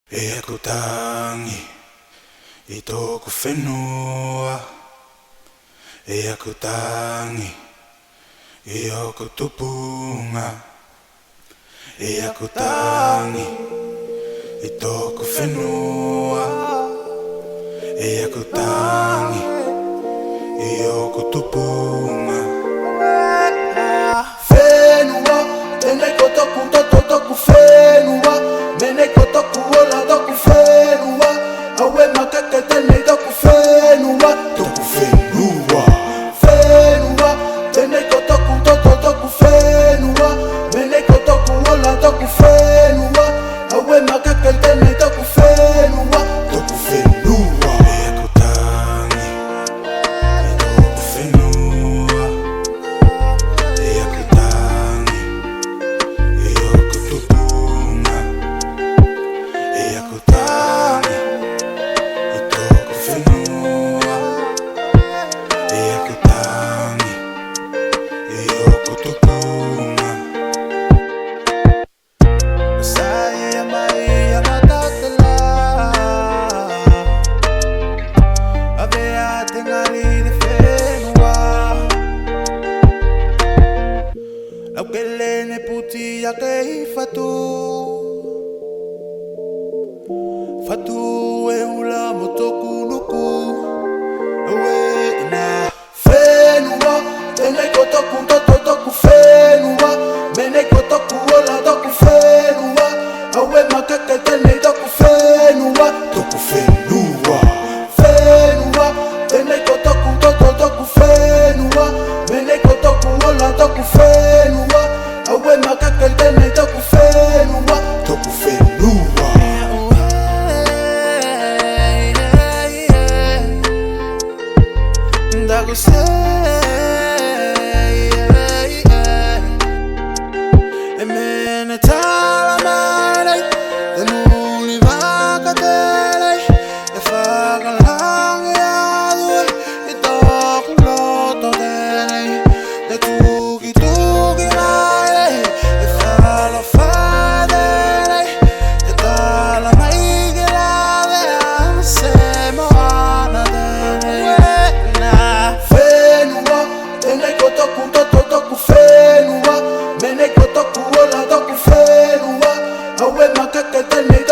E aku tangi I tōku whenua. E aku tangi I oku tupunga. E aku tangi I tōku whenua. E aku tangi I oku tupunga. Whenua, tēnei ko toku toto toku whenua. Menei ko toku ola toku whenua. Aue makake tēnei toku whenua. Tōku whenua. Whenua, tēnei ko toku toto toku whenua. Menei ko toku ola toku whenua. Aue makake tēnei toku whenua. Tōku whenua. E aku tangi I tōku whenua. E aku tangi I oku tupunga. E aku tangi I tōku whenua. E aku tangi I oku tupunga. Saya mai amatatela. Avea tengali de whenua. Lau kelene puti a kei fatu. Fatu e ula motoku nuku. Ewe na whenua, tenei ko toku toto toku whenua. Menei ko toku ola toku whenua. Aue makake tenei toku whenua. Tōku whenua. Whenua, tenei ko toku toto toku whenua. Menei ko toku ola toku whenua. Aue makake tenei toku whenua. Tōku whenua. Dago sei, e me ne tala mai, e nuli vaka telei, e faga lange adue, e toku loto telei, e tuki tuki mai, e fala fadelei, e tala mai che la vea se moana telei. Whenua, tenei ko toku toto toku whenua. Menei ko toku ola toku whenua. Aue makake tenei